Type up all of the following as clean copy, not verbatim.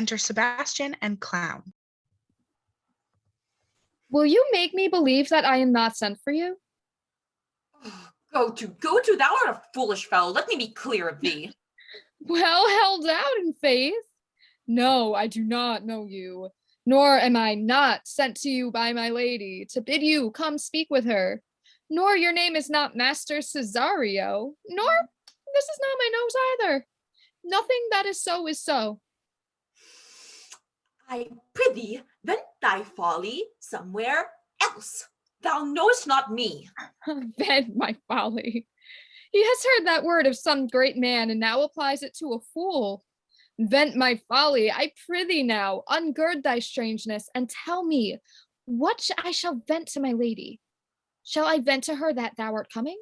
enter Sebastian and Clown. Will you make me believe that I am not sent for you? Go to, thou art a foolish fellow. Let me be clear of thee. Well held out in faith. No, I do not know you, nor am I not sent to you by my lady to bid you come speak with her. Nor your name is not Master Cesario, nor this is not my nose either. Nothing that is so. I prithee, vent thy folly somewhere else. Thou knowest not me. Vent my folly. He has heard that word of some great man and now applies it to a fool. Vent my folly, I prithee now, ungird thy strangeness, and tell me what I shall vent to my lady. Shall I vent to her that thou art coming?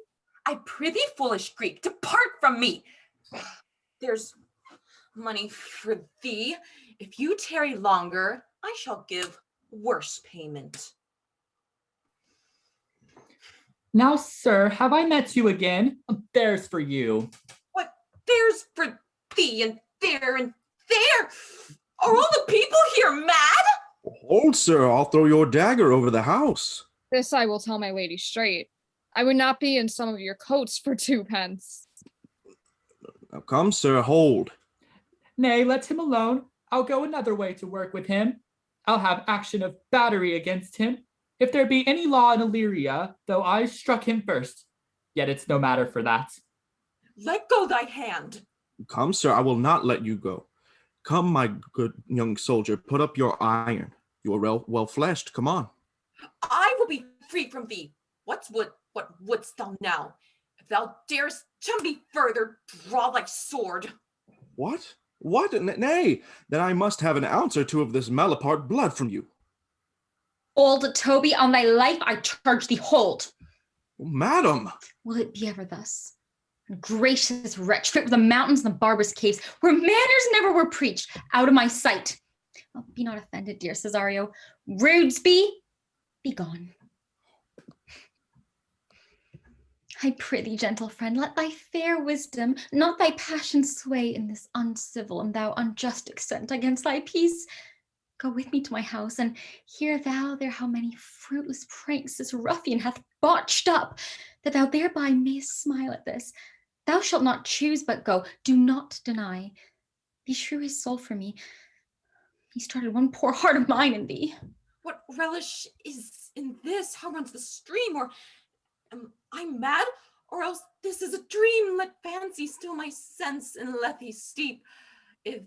I prithee, foolish Greek, depart from me. There's money for thee. If you tarry longer, I shall give worse payment. Now, sir, have I met you again? There's for you. What? There's for thee and there and there? Are all the people here mad? Hold, sir, I'll throw your dagger over the house. This I will tell my lady straight. I would not be in some of your coats for 2 pence. Now come, sir, hold. Nay, let him alone. I'll go another way to work with him. I'll have action of battery against him. If there be any law in Illyria, though I struck him first, yet it's no matter for that. Let go thy hand. Come, sir, I will not let you go. Come, my good young soldier, put up your iron. You are well-fleshed, come on. I will be free from thee. What wouldst thou now? If thou darest to me further, draw thy sword. What? What? Nay, then I must have an ounce or 2 of this malapart blood from you. Old Toby, on thy life I charge thee, hold. Madam! Will it be ever thus? Gracious wretch, fit with the mountains and the barbarous caves, where manners never were preached, out of my sight. Oh, be not offended, dear Cesario. Rudesby, be gone. I prithee, gentle friend, let thy fair wisdom, not thy passion, sway in this uncivil and thou unjust accent against thy peace. Go with me to my house, and hear thou there how many fruitless pranks this ruffian hath botched up, that thou thereby mayest smile at this. Thou shalt not choose but go, do not deny. Beshrew his soul for me. He started one poor heart of mine in thee. What relish is in this? How runs the stream? Or am I mad? Or else this is a dream? Let fancy still my sense in Lethe steep. If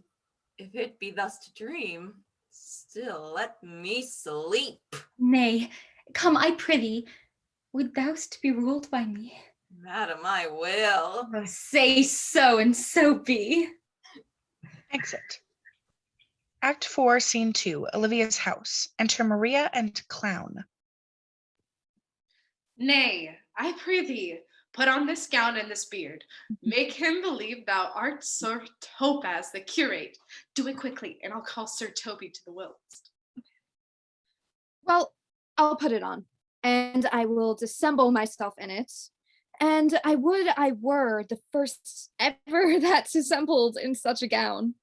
it be thus to dream, still let me sleep. Nay, come, I prithee. Would thou'st be ruled by me? Madam, I will. Oh, say so, and so be. Exit. Act 4, Scene 2, Olivia's house. Enter Maria and Clown. Nay, I prithee, put on this gown and this beard. Make him believe thou art Sir Topaz, the curate. Do it quickly, and I'll call Sir Toby to the whilst. Well, I'll put it on, and I will dissemble myself in it. And I would I were the first ever that's assembled in such a gown.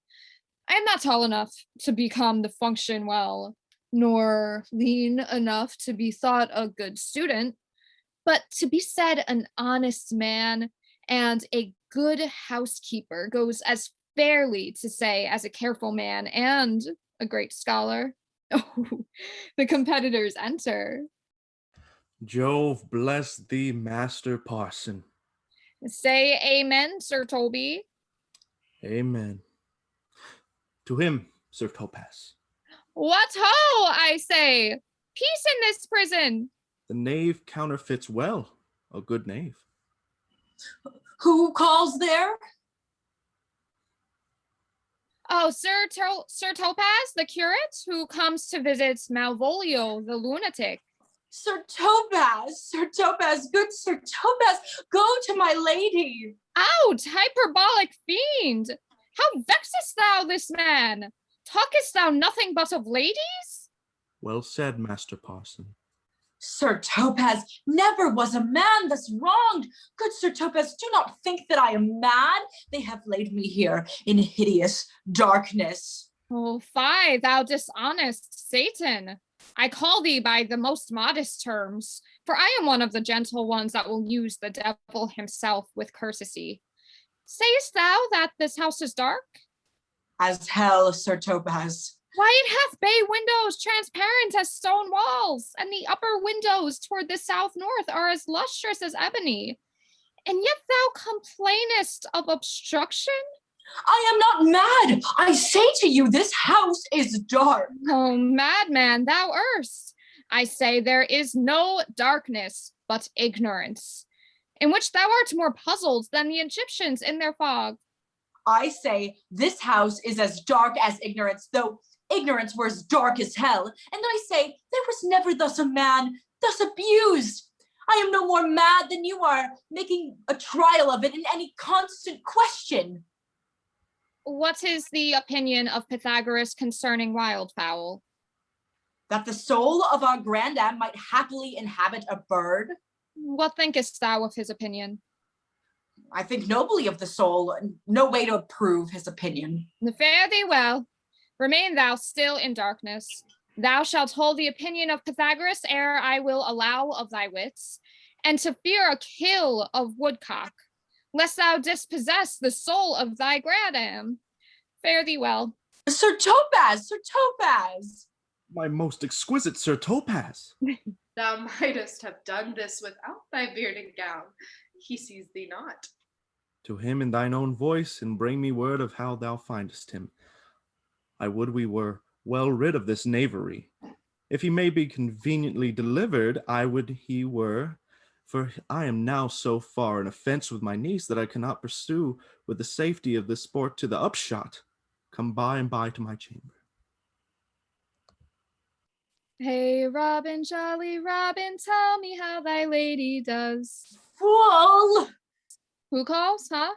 I am not tall enough to become the function well, nor lean enough to be thought a good student, but to be said an honest man and a good housekeeper goes as fairly to say as a careful man and a great scholar. Oh, the competitors enter. Jove bless thee, Master Parson. Say amen, Sir Toby. Amen. To him, Sir Topaz. What ho, I say! Peace in this prison! The knave counterfeits well, a good knave. Who calls there? Oh, Sir Topaz, the curate, who comes to visit Malvolio, the lunatic. Sir Topaz, good Sir Topaz, go to my lady. Out, hyperbolic fiend! How vexest thou this man? Talkest thou nothing but of ladies? Well said, Master Parson. Sir Topaz, never was a man thus wronged. Good Sir Topaz, do not think that I am mad. They have laid me here in hideous darkness. Oh, fie, thou dishonest Satan. I call thee by the most modest terms, for I am one of the gentle ones that will use the devil himself with courtesy. Sayest thou that this house is dark? As hell, Sir Topaz. Why, it hath bay windows transparent as stone walls, and the upper windows toward the south-north are as lustrous as ebony. And yet thou complainest of obstruction? I am not mad. I say to you, this house is dark. Oh, madman, thou erst. I say there is no darkness, but ignorance, in which thou art more puzzled than the Egyptians in their fog. I say this house is as dark as ignorance, though ignorance were as dark as hell. And I say there was never thus a man, thus abused. I am no more mad than you are, making a trial of it in any constant question. What is the opinion of Pythagoras concerning wildfowl? That the soul of our grandam might happily inhabit a bird. What thinkest thou of his opinion? I think nobly of the soul, no way to approve his opinion. Fare thee well. Remain thou still in darkness. Thou shalt hold the opinion of Pythagoras ere I will allow of thy wits, and to fear a kill of woodcock, lest thou dispossess the soul of thy grandam. Fare thee well. Sir Topaz, Sir Topaz! My most exquisite Sir Topaz. Thou mightest have done this without thy beard and gown. He sees thee not. To him in thine own voice, and bring me word of how thou findest him. I would we were well rid of this knavery. If he may be conveniently delivered, I would he were, for I am now so far in offense with my niece that I cannot pursue with the safety of this sport to the upshot. Come by and by to my chamber. Hey, Robin, jolly Robin, tell me how thy lady does. Fool! Who calls, huh?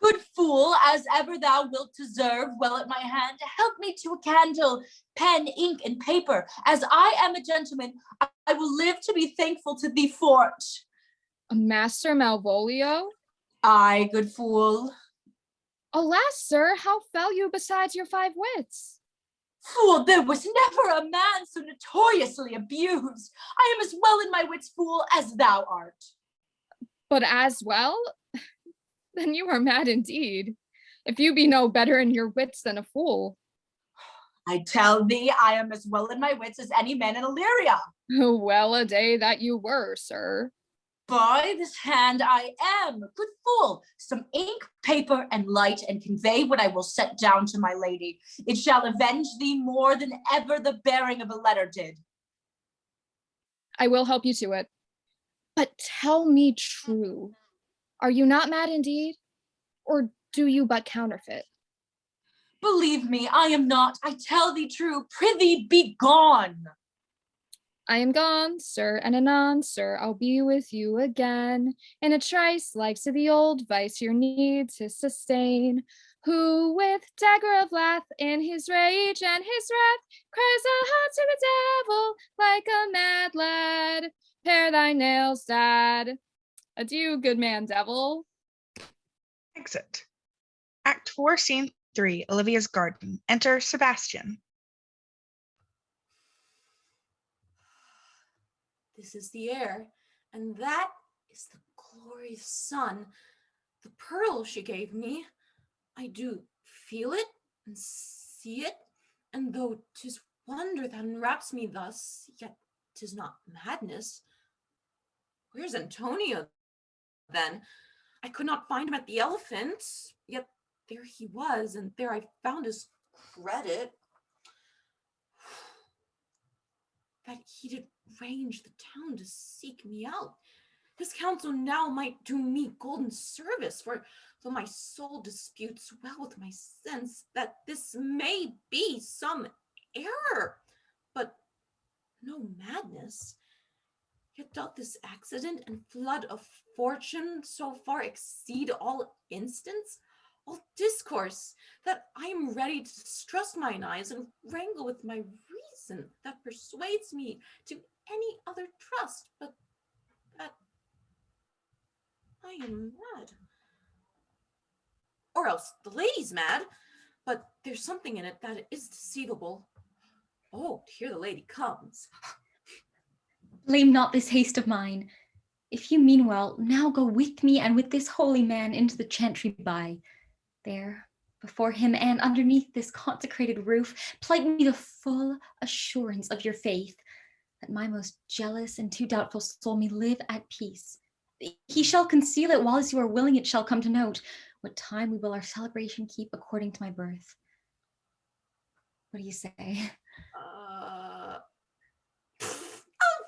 Good fool, as ever thou wilt deserve, well at my hand, help me to a candle, pen, ink, and paper. As I am a gentleman, I will live to be thankful to thee for't. Master Malvolio? Aye, good fool. Alas, sir, how fell you besides your 5 wits? Fool, there was never a man so notoriously abused. I am as well in my wits, fool, as thou art. But as well? Then you are mad indeed, if you be no better in your wits than a fool. I tell thee, I am as well in my wits as any man in Illyria. Well a day that you were, sir. By this hand I am, good fool. Some ink, paper, and light, and convey what I will set down to my lady. It shall avenge thee more than ever the bearing of a letter did. I will help you to it. But tell me true, are you not mad indeed? Or do you but counterfeit? Believe me, I am not. I tell thee true. Prithee, be gone. I am gone, sir, and anon, sir, I'll be with you again. In a trice, like to the old vice your need to sustain. Who with dagger of lath in his rage and his wrath cries aha to the devil like a mad lad. Pare thy nails, dad. Adieu, good man, devil. Exit. Act 4, Scene 3, Olivia's garden. Enter Sebastian. This is the air, and that is the glorious sun, the pearl she gave me. I do feel it and see it, and though 'tis wonder that enwraps me thus, yet 'tis not madness. Where's Antonio, then? I could not find him at the Elephant, yet there he was, and there I found his credit. That he did range the town to seek me out. His counsel now might do me golden service, for though my soul disputes well with my sense that this may be some error, but no madness, yet doth this accident and flood of fortune so far exceed all instance, all discourse, that I am ready to distrust mine eyes and wrangle with my reason that persuades me to any other trust but that I am mad. Or else the lady's mad, but there's something in it that is deceivable. Oh, here the lady comes. Blame not this haste of mine. If you mean well, now go with me and with this holy man into the chantry by. There, before him and underneath this consecrated roof, plight me the full assurance of your faith, that my most jealous and too doubtful soul may live at peace. He shall conceal it while as you are willing it shall come to note, what time we will our celebration keep according to my birth. What do you say? I'll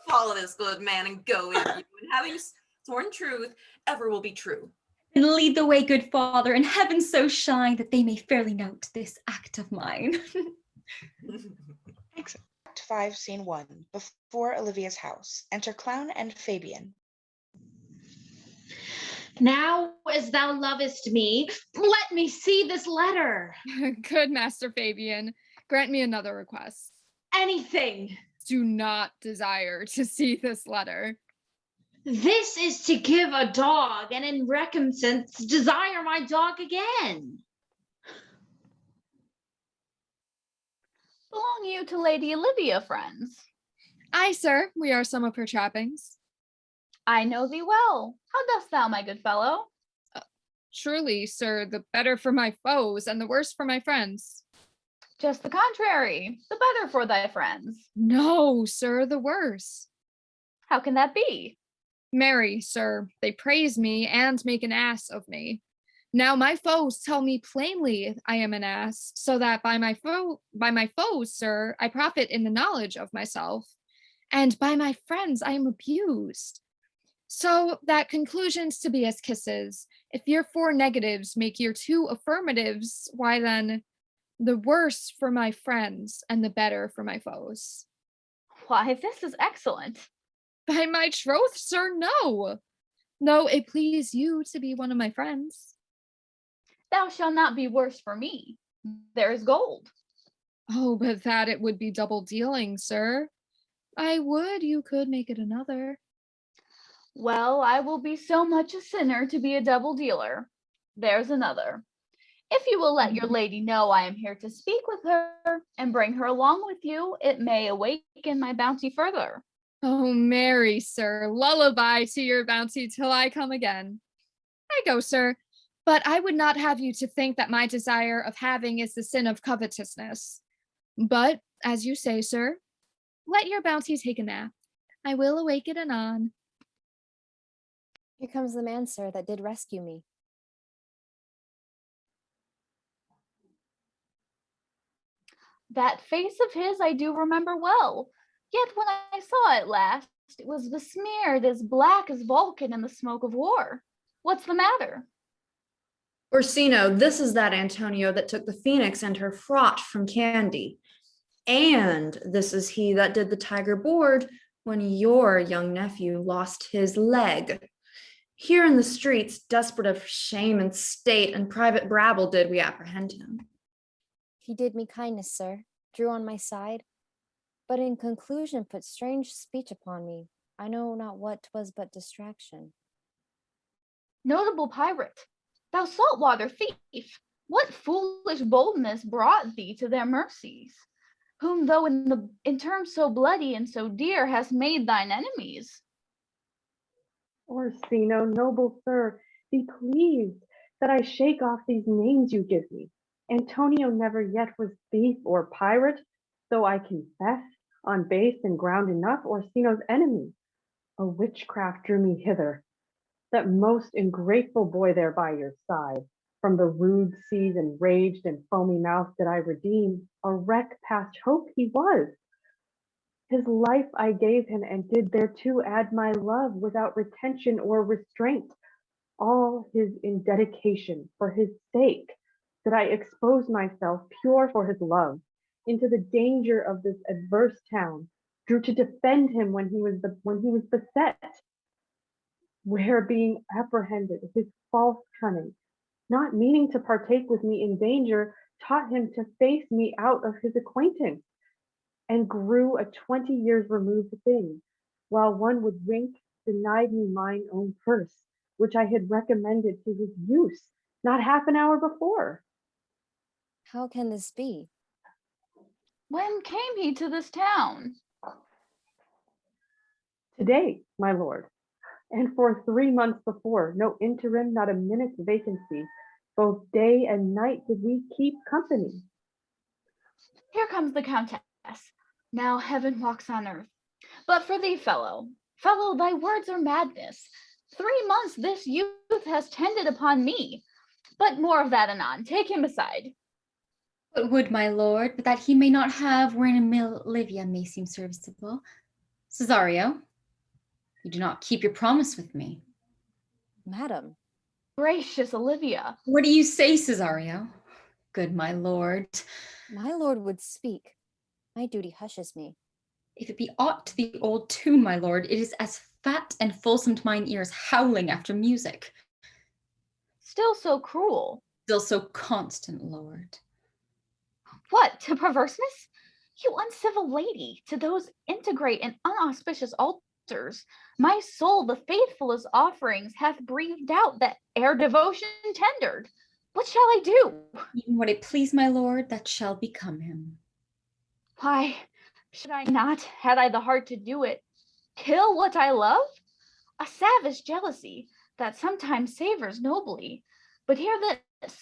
follow this good man and go with you, and having sworn truth, ever will be true. And lead the way, good father, and heaven so shine that they may fairly note this act of mine. Exit. Act 5, Scene 1. Before Olivia's house. Enter Clown and Fabian. Now, as thou lovest me, let me see this letter. Good Master Fabian, grant me another request. Anything. Do not desire to see this letter. This is to give a dog, and in recompense desire my dog again. Belong you to Lady Olivia, friends? Aye, sir, we are some of her trappings. I know thee well. How dost thou, my good fellow? Truly, sir, the better for my foes and the worse for my friends. Just the contrary, the better for thy friends. No, sir, the worse. How can that be? Marry, sir, they praise me and make an ass of me. Now my foes tell me plainly I am an ass, so that by my foes, sir, I profit in the knowledge of myself, and by my friends I am abused. So that conclusions to be as kisses. If your 4 negatives make your 2 affirmatives, why then, the worse for my friends and the better for my foes. Why, this is excellent. By my troth, sir, no. No, it please you to be one of my friends. Thou shalt not be worse for me. There is gold. Oh, but that it would be double dealing, sir. I would you could make it another. Well, I will be so much a sinner to be a double dealer. There's another. If you will let your lady know I am here to speak with her and bring her along with you, it may awaken my bounty further. Oh, marry, sir, lullaby to your bounty till I come again. I go, sir, but I would not have you to think that my desire of having is the sin of covetousness. But, as you say, sir, let your bounty take a nap. I will awake it anon. Here comes the man, sir, that did rescue me. That face of his I do remember well. Yet when I saw it last, it was besmeared as black as Vulcan in the smoke of war. What's the matter? Orsino, this is that Antonio that took the phoenix and her fraught from Candy. And this is he that did the tiger board when your young nephew lost his leg. Here in the streets, desperate of shame and state and private brabble, did we apprehend him. He did me kindness, sir, drew on my side, but in conclusion put strange speech upon me. I know not what 'twas but distraction. Notable pirate, thou saltwater thief, what foolish boldness brought thee to their mercies, whom though in terms so bloody and so dear hast made thine enemies? Orsino, noble sir, be pleased that I shake off these names you give me. Antonio never yet was thief or pirate, though I confess, on base and ground enough, Orsino's enemy. A witchcraft drew me hither. That most ingrateful boy there by your side, from the rude seas enraged and foamy mouth did I redeem, a wreck past hope he was. His life I gave him, and did thereto add my love without retention or restraint. All his in dedication for his sake did I expose myself pure for his love into the danger of this adverse town, drew to defend him when he was beset, where being apprehended his false cunning, not meaning to partake with me in danger, taught him to face me out of his acquaintance, and grew a 20 years removed thing, while one would wink, denied me mine own purse, which I had recommended to his use not half an hour before. How can this be? When came he to this town? Today, my lord, and for 3 months before, no interim, not a minute's vacancy. Both day and night did we keep company. Here comes the Countess. Now heaven walks on earth. But for thee, fellow, thy words are madness. 3 months this youth has tended upon me. But more of that anon. Take him aside. What would my lord, but that he may not have wherein Olivia may seem serviceable? Cesario, you do not keep your promise with me. Madam. Gracious Olivia. What do you say, Cesario? Good my lord. My lord would speak. My duty hushes me. If it be aught to the old tune, my lord, it is as fat and fulsome to mine ears, howling after music. Still so cruel. Still so constant, lord. What, to perverseness? You uncivil lady, to those integrate and unauspicious altars, my soul the faithfulest offerings hath breathed out that ere devotion tendered. What shall I do? Even what it please my lord, that shall become him. Why, should I not, had I the heart to do it, kill what I love? A savage jealousy that sometimes savors nobly. But hear this,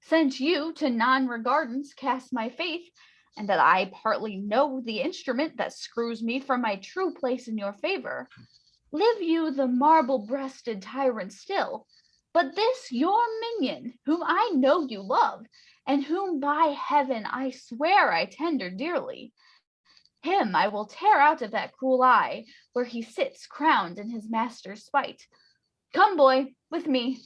since you to non-regardance cast my faith, and that I partly know the instrument that screws me from my true place in your favor, live you the marble-breasted tyrant still, but this your minion, whom I know you love, and whom by heaven I swear I tender dearly, him I will tear out of that cruel eye, where he sits crowned in his master's spite. Come, boy, with me.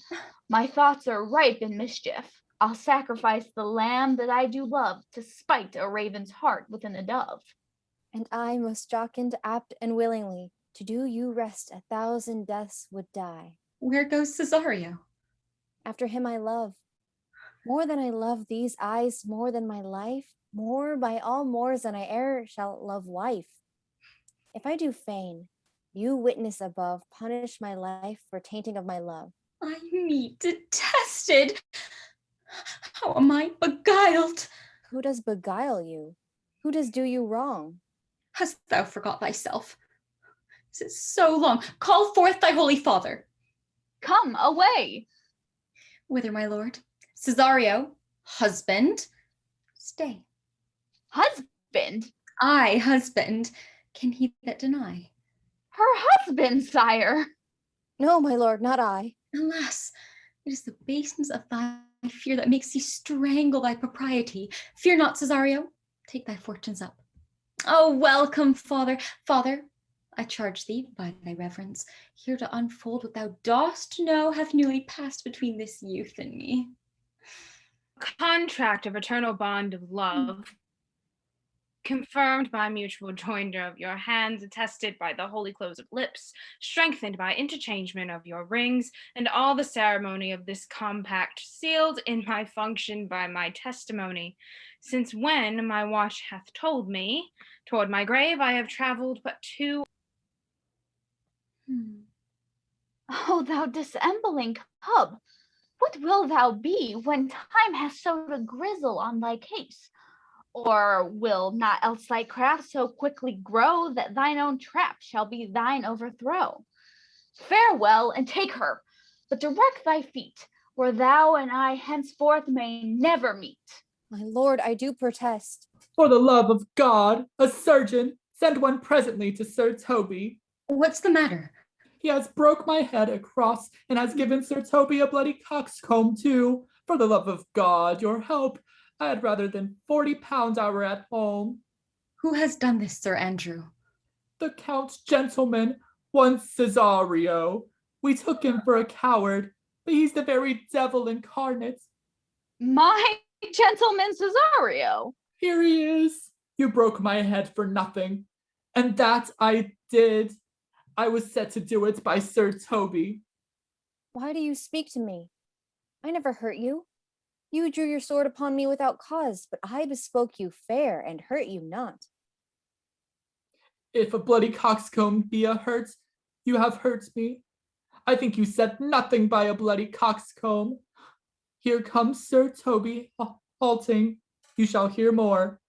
My thoughts are ripe in mischief. I'll sacrifice the lamb that I do love to spite a raven's heart within a dove. And I, most jocund, apt, and willingly, to do you rest 1,000 deaths would die. Where goes Cesario? After him I love. More than I love these eyes, more than my life, more by all mores than I e'er shall love wife. If I do feign, you witness above, punish my life for tainting of my love. I me detested. How am I beguiled? Who does beguile you? Who does do you wrong? Hast thou forgot thyself? Is it so long? Call forth thy holy father. Come, away. Whither, my lord? Cesario, husband. Stay. Husband? I, husband. Can he that deny? Her husband, sire. No, my lord, not I. Alas, it is the baseness of thy fear that makes thee strangle thy propriety. Fear not, Cesario. Take thy fortunes up. Oh, welcome, father. Father, I charge thee, by thy reverence, here to unfold what thou dost know hath newly passed between this youth and me. Contract of eternal bond of love, confirmed by mutual joinder of your hands, attested by the holy close of lips, strengthened by interchangement of your rings, and all the ceremony of this compact sealed in my function by my testimony. Since when my watch hath told me, toward my grave I have traveled but 2. Oh, thou dissembling cub, what will thou be when time has sowed a grizzle on thy case? Or will not else thy craft so quickly grow that thine own trap shall be thine overthrow? Farewell, and take her, but direct thy feet, where thou and I henceforth may never meet. My lord, I do protest. For the love of God, a surgeon, send one presently to Sir Toby. What's the matter? He has broke my head across, and has given Sir Toby a bloody coxcomb too. For the love of God, your help. I had rather than 40 pounds I were at home. Who has done this, Sir Andrew? The Count's gentleman, one Cesario. We took him for a coward, but he's the very devil incarnate. My gentleman Cesario. Here he is. You broke my head for nothing. And that I did. I was set to do it by Sir Toby. Why do you speak to me? I never hurt you. You drew your sword upon me without cause, but I bespoke you fair and hurt you not. If a bloody coxcomb be a hurt, you have hurt me. I think you said nothing by a bloody coxcomb. Here comes Sir Toby halting. You shall hear more.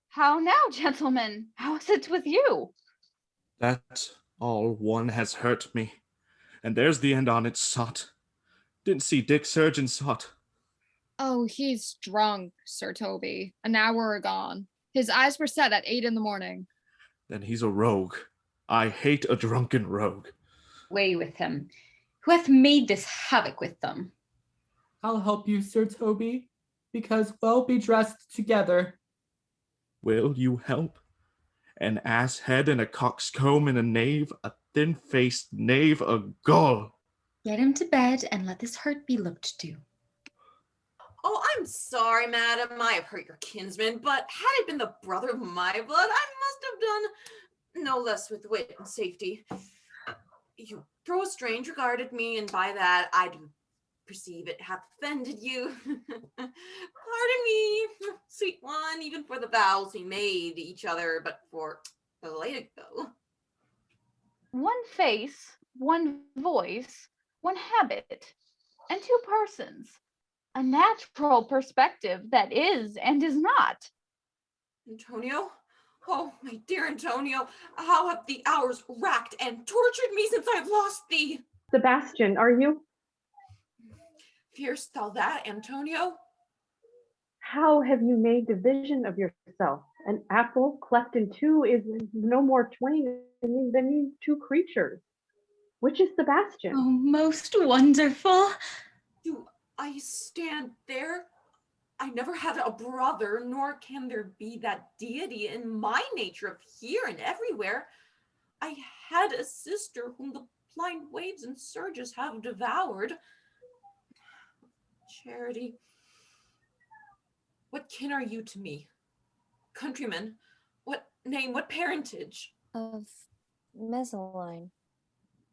How now, gentlemen? How is it with you? That all one has hurt me. And there's the end on it, sot. Didn't see Dick Surgeon, sot. Oh, he's drunk, Sir Toby. An hour agone. His eyes were set at 8 in the morning. Then he's a rogue. I hate a drunken rogue. Away with him. Who hath made this havoc with them? I'll help you, Sir Toby, because we'll be dressed together. Will you help? An ass head and a coxcomb and a knave, a thin-faced knave, a gull. Get him to bed and let this hurt be looked to. Oh, I'm sorry, madam. I have hurt your kinsman, but had it been the brother of my blood, I must have done no less with wit and safety. You throw a strange regard at me, and by that I do perceive it hath offended you. Pardon me, sweet one, even for the vows we made each other, but for the late ago. One face, one voice, one habit, and two persons. A natural perspective that is and is not. Antonio? Oh, my dear Antonio, how have the hours racked and tortured me since I have lost thee? Sebastian, are you? Fearest thou that, Antonio? How have you made division of yourself? An apple cleft in two is no more twain than you two creatures. Which is Sebastian? Oh, most wonderful. Do I stand there? I never had a brother, nor can there be that deity in my nature of here and everywhere. I had a sister whom the blind waves and surges have devoured. Charity, what kin are you to me? Countryman, what name, what parentage? Of Mesaline.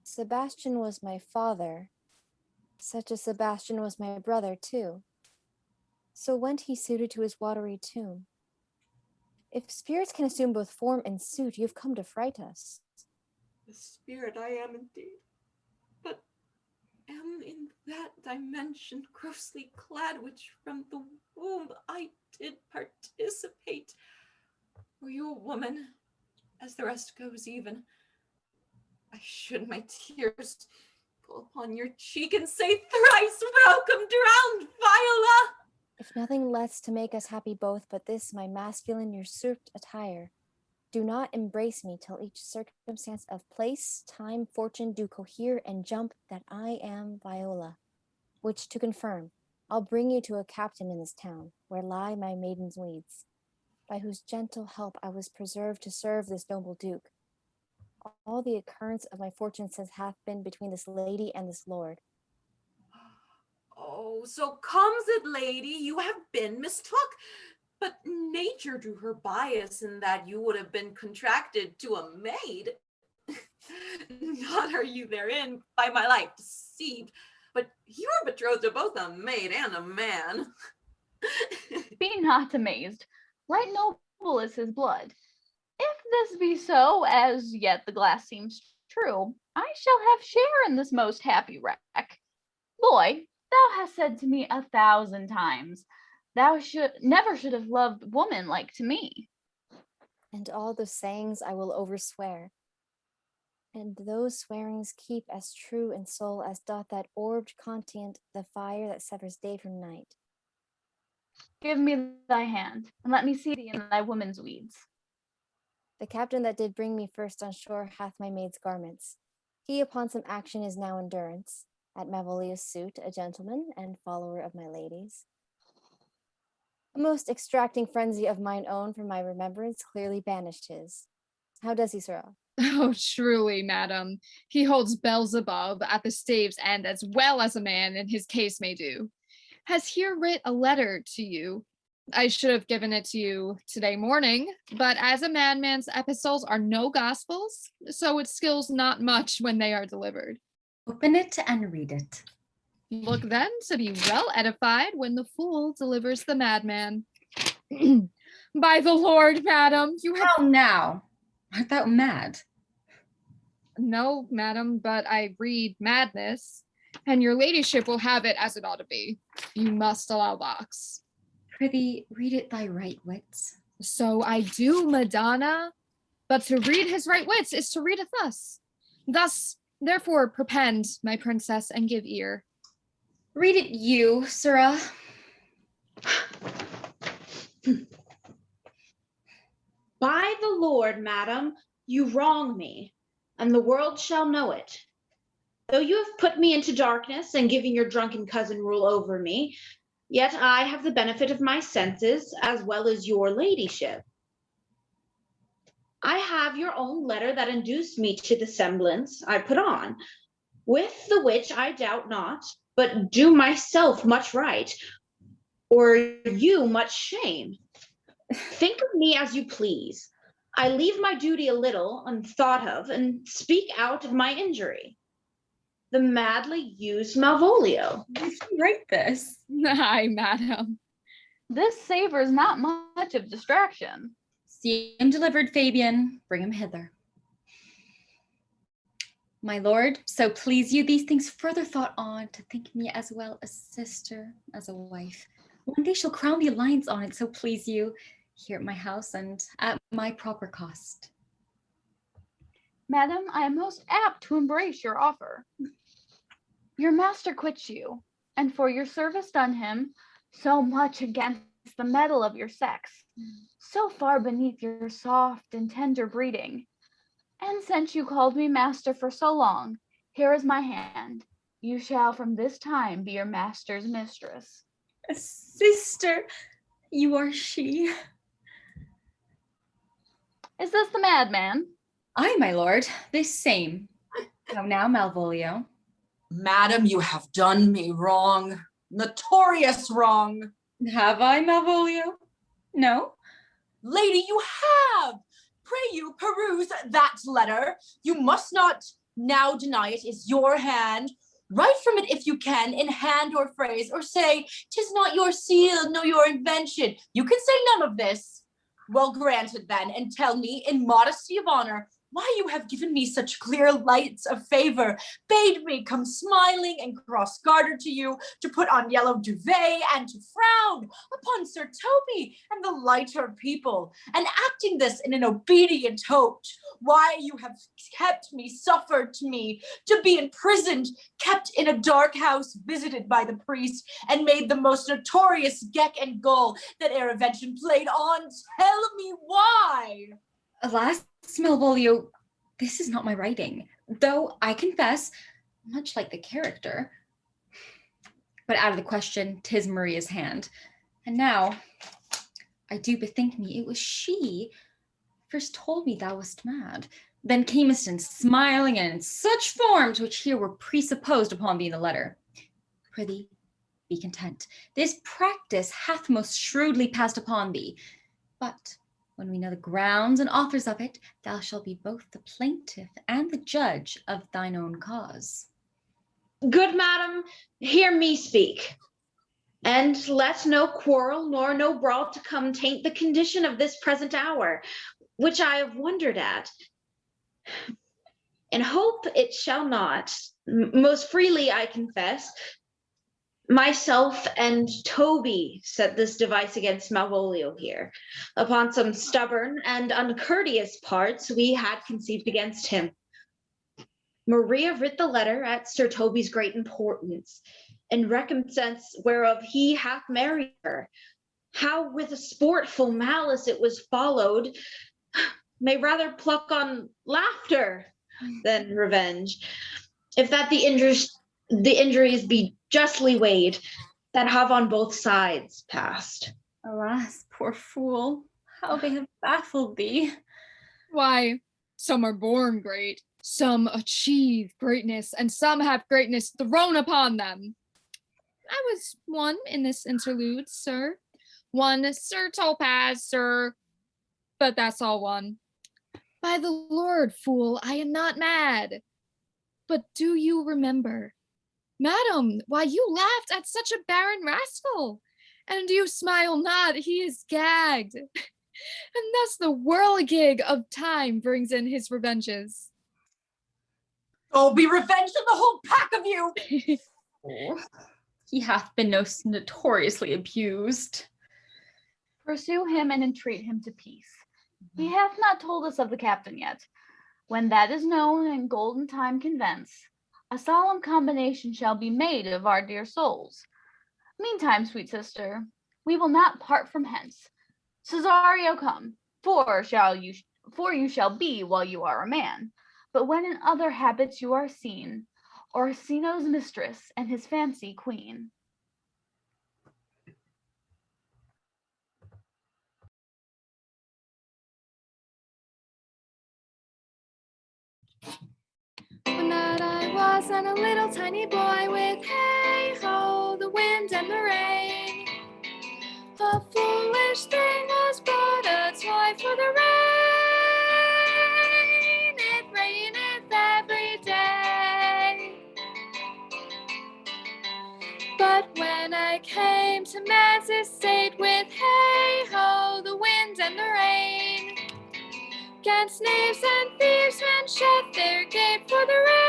Sebastian was my father. Such a Sebastian was my brother, too. So went he suited to his watery tomb. If spirits can assume both form and suit, you've come to fright us. The spirit I am indeed, but am in that dimension grossly clad which from the womb I did participate. Were you a woman, as the rest goes even, I should my tears fall upon your cheek and say thrice welcome, drowned Viola! If nothing less to make us happy both but this my masculine usurped attire, do not embrace me till each circumstance of place, time, fortune do cohere and jump that I am Viola, which to confirm, I'll bring you to a captain in this town, where lie my maiden's weeds, by whose gentle help I was preserved to serve this noble duke. All the occurrence of my fortune since hath been between this lady and this lord. Oh, so comes it, lady, you have been mistook, but nature drew her bias in that you would have been contracted to a maid. Not are you therein by my life deceived, but you are betrothed to both a maid and a man. Be not amazed. Right noble is his blood. If this be so, as yet the glass seems true, I shall have share in this most happy wreck. Boy, thou hast said to me 1,000 times, thou never should have loved woman like to me. And all those sayings I will overswear. And those swearings keep as true in soul as doth that orbed continent the fire that severs day from night. Give me thy hand, and let me see thee in thy woman's weeds. The captain that did bring me first on shore hath my maid's garments. He upon some action is now in durance, at Malvolio's suit, a gentleman and follower of my lady's. A most extracting frenzy of mine own from my remembrance clearly banished his. How does he, sirrah? Oh, truly, madam, he holds Beelzebub at the stave's end as well as a man in his case may do. Has here writ a letter to you. I should have given it to you today morning, but as a madman's epistles are no gospels, so it skills not much when they are delivered. Open it and read it. Look then to be well edified when the fool delivers the madman. By the Lord, madam, you have... How now? Art thou mad? No, madam, but I read madness, and your ladyship will have it as it ought to be. You must allow box. Prithee, read it thy right wits. So I do, Madonna. But to read his right wits is to read it thus. Thus, therefore, prepend, my princess, and give ear. Read it you, sirrah. By the Lord, madam, you wrong me, and the world shall know it. Though you have put me into darkness and given your drunken cousin rule over me, yet I have the benefit of my senses as well as your ladyship. I have your own letter that induced me to the semblance I put on, with the which I doubt not, but do myself much right, or you much shame. Think of me as you please. I leave my duty a little unthought of, and speak out of my injury. The madly used Malvolio. Did you write this? Aye, madam. This savors not much of distraction. See him delivered, Fabian. Bring him hither. My lord, so please you, these things further thought on, to think me as well a sister as a wife. One day shall crown the alliance on it, so please you, here at my house and at my proper cost. Madam, I am most apt to embrace your offer. Your master quits you, and for your service done him, so much against the mettle of your sex, so far beneath your soft and tender breeding. And since you called me master for so long, here is my hand. You shall from this time be your master's mistress. A sister, you are she. Is this the madman? Aye, my lord, this same. How now, Malvolio? Madam, you have done me wrong. Notorious wrong. Have I, Malvolio? No? Lady, you have. Pray you peruse that letter. You must not now deny it is your hand. Write from it if you can, in hand or phrase, or say, 'tis not your seal, nor your invention. You can say none of this. Well granted then, and tell me, in modesty of honor, why you have given me such clear lights of favor, bade me come smiling and cross-gartered to you, to put on yellow duvet, and to frown upon Sir Toby and the lighter people, and acting this in an obedient hope, why you have kept me, suffered to me, to be imprisoned, kept in a dark house, visited by the priest, and made the most notorious geck and gull that e'er invention played on. Tell me why. Alas, Malvolio, this is not my writing, though I confess, much like the character. But out of the question, 'tis Maria's hand. And now, I do bethink me, it was she first told me thou wast mad, then camest in smiling and in such forms which here were presupposed upon thee in the letter. Prithee, be content. This practice hath most shrewdly passed upon thee, but when we know the grounds and authors of it, thou shalt be both the plaintiff and the judge of thine own cause. Good madam, hear me speak. And let no quarrel nor no brawl to come taint the condition of this present hour, which I have wondered at. In hope it shall not, most freely I confess, myself and Toby set this device against Malvolio here. Upon some stubborn and uncourteous parts we had conceived against him. Maria writ the letter at Sir Toby's great importance, in recompense whereof he hath married her. How with a sportful malice it was followed, may rather pluck on laughter than revenge, if that the injuries be justly weighed, that have on both sides passed. Alas, poor fool, how they have baffled thee. Why, some are born great, some achieve greatness, and some have greatness thrown upon them. I was one in this interlude, sir. One Sir Topaz, sir, but that's all one. By the Lord, fool, I am not mad. But do you remember? Madam, why you laughed at such a barren rascal, and you smile not, he is gagged. And thus the whirligig of time brings in his revenges. Oh, be revenged on the whole pack of you! Oh, he hath been most notoriously abused. Pursue him and entreat him to peace. He hath not told us of the captain yet. When that is known and golden time convince, a solemn combination shall be made of our dear souls. Meantime, sweet sister, we will not part from hence. Cesario, come, for you shall be while you are a man. But when in other habits you are seen, Orsino's mistress and his fancy queen. One night I was and a little tiny boy with hey ho, the wind and the rain. A foolish thing was but a toy for the rain. It raineth every day. But when I came to man's estate with hey ho, the wind and the rain, 'gainst knaves and thieves men shut their gate for the rain.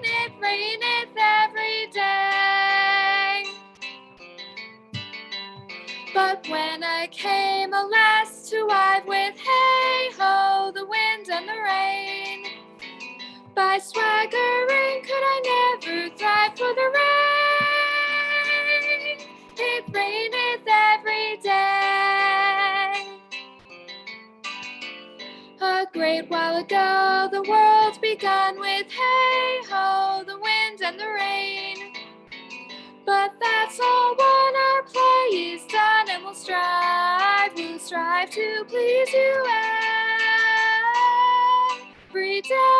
It raineth every day. But when I came, alas, to wive with hey ho, the wind and the rain, by swaggering could I never thrive for the rain. It raineth every day. A great while ago the world begun with hey ho, the wind and the rain. But that's all when our play is done, and we'll strive to please you every day.